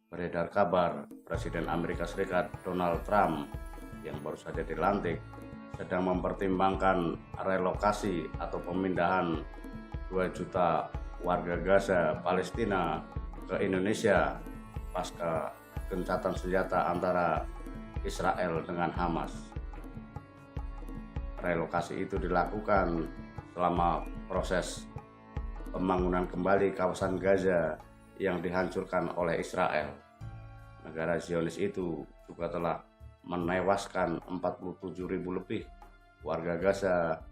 Beredar kabar Presiden Amerika Serikat Donald Trump yang baru saja dilantik sedang mempertimbangkan relokasi atau pemindahan 2 juta warga Gaza Palestina ke Indonesia pasca gencatan senjata antara Israel dengan Hamas. Relokasi itu dilakukan selama proses pembangunan kembali kawasan Gaza yang dihancurkan oleh Israel. Negara Zionis itu juga telah menewaskan 47.000 lebih warga Gaza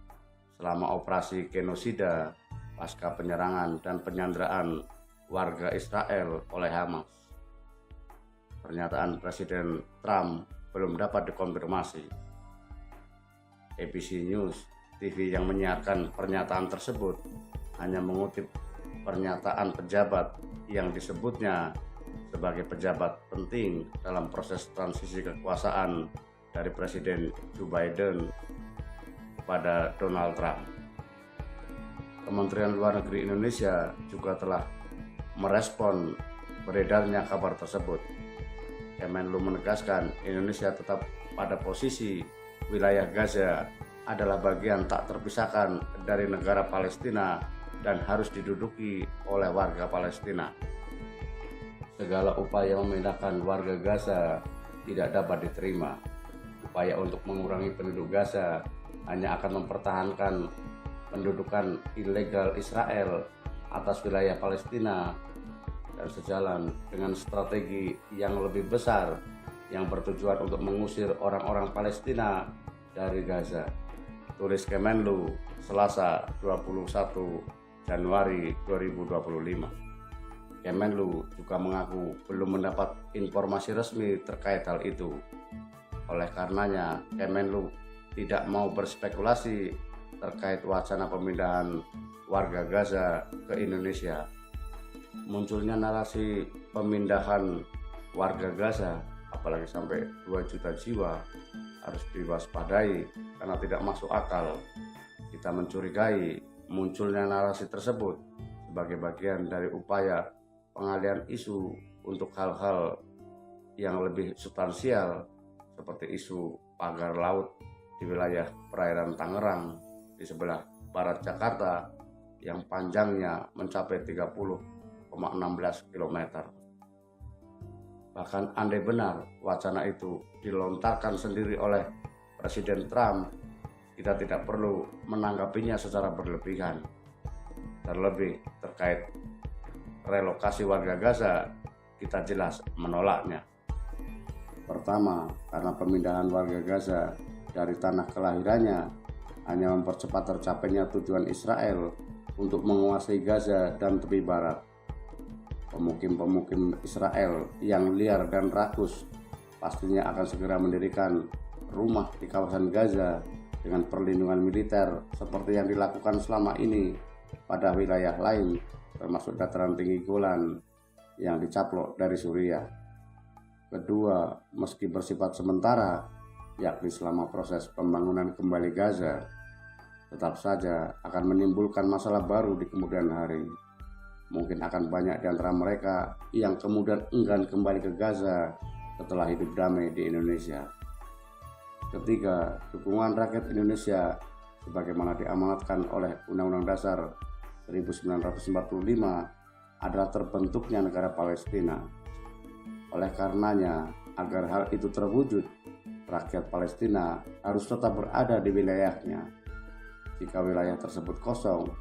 selama operasi genosida pasca penyerangan dan penyanderaan warga Israel oleh Hamas. Pernyataan Presiden Trump belum dapat dikonfirmasi. ABC News TV yang menyiarkan pernyataan tersebut hanya mengutip pernyataan pejabat yang disebutnya sebagai pejabat penting dalam proses transisi kekuasaan dari Presiden Joe Biden kepada Donald Trump. Kementerian Luar Negeri Indonesia juga telah merespon beredarnya kabar tersebut. Kemenlu menegaskan Indonesia tetap pada posisi wilayah Gaza adalah bagian tak terpisahkan dari negara Palestina dan harus diduduki oleh warga Palestina. Segala upaya memindahkan warga Gaza tidak dapat diterima. Upaya untuk mengurangi penduduk Gaza hanya akan mempertahankan pendudukan ilegal Israel atas wilayah Palestina dan sejalan dengan strategi yang lebih besar yang bertujuan untuk mengusir orang-orang Palestina dari Gaza. Tulis Kemenlu, Selasa 21 Januari 2025. Kemenlu juga mengaku belum mendapat informasi resmi terkait hal itu. Oleh karenanya, Kemenlu tidak mau berspekulasi terkait wacana pemindahan warga Gaza ke Indonesia. Munculnya narasi pemindahan warga Gaza, apalagi sampai 2 juta jiwa, harus diwaspadai karena tidak masuk akal. Kita mencurigai munculnya narasi tersebut sebagai bagian dari upaya pengalihan isu untuk hal-hal yang lebih substansial seperti isu pagar laut di wilayah perairan Tangerang di sebelah barat Jakarta yang panjangnya mencapai 30,16 km. Bahkan andai benar wacana itu dilontarkan sendiri oleh Presiden Trump, kita tidak perlu menanggapinya secara berlebihan. Terlebih terkait relokasi warga Gaza, kita jelas menolaknya. Pertama, karena pemindahan warga Gaza dari tanah kelahirannya hanya mempercepat tercapainya tujuan Israel untuk menguasai Gaza dan tepi barat. Pemukim-pemukim Israel yang liar dan rakus pastinya akan segera mendirikan rumah di kawasan Gaza dengan perlindungan militer seperti yang dilakukan selama ini pada wilayah lain termasuk dataran tinggi Golan yang dicaplok dari Suriah. Kedua, meski bersifat sementara, yakni selama proses pembangunan kembali Gaza, tetap saja akan menimbulkan masalah baru di kemudian hari. Mungkin akan banyak di antara mereka yang kemudian enggan kembali ke Gaza setelah hidup damai di Indonesia. Ketiga, dukungan rakyat Indonesia sebagaimana diamanatkan oleh Undang-Undang Dasar 1945 adalah terbentuknya negara Palestina. Oleh karenanya, agar hal itu terwujud, rakyat Palestina harus tetap berada di wilayahnya. Jika wilayah tersebut kosong,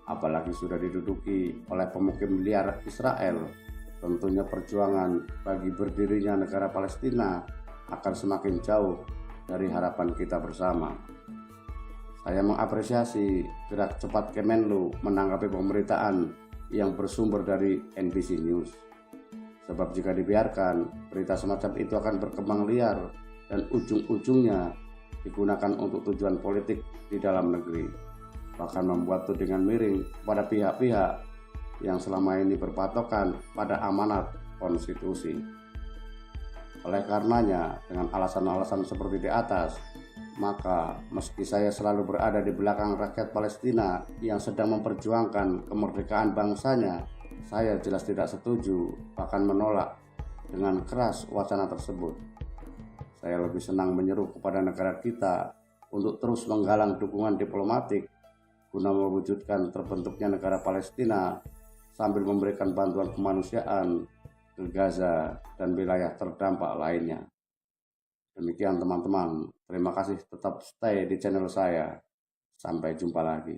apalagi sudah diduduki oleh pemukim liar Israel, tentunya perjuangan bagi berdirinya negara Palestina akan semakin jauh dari harapan kita bersama. Saya mengapresiasi gerak cepat Kemenlu menanggapi pemberitaan yang bersumber dari NBC News. Sebab jika dibiarkan, berita semacam itu akan berkembang liar dan ujung-ujungnya digunakan untuk tujuan politik di dalam negeri. Bahkan membuat tudingan miring pada pihak-pihak yang selama ini berpatokan pada amanat konstitusi. Oleh karenanya, dengan alasan-alasan seperti di atas, maka meski saya selalu berada di belakang rakyat Palestina yang sedang memperjuangkan kemerdekaan bangsanya, saya jelas tidak setuju, bahkan menolak dengan keras wacana tersebut. Saya lebih senang menyeru kepada negara kita untuk terus menggalang dukungan diplomatik guna mewujudkan terbentuknya negara Palestina sambil memberikan bantuan kemanusiaan ke Gaza dan wilayah terdampak lainnya. Demikian teman-teman, terima kasih, tetap stay di channel saya. Sampai jumpa lagi.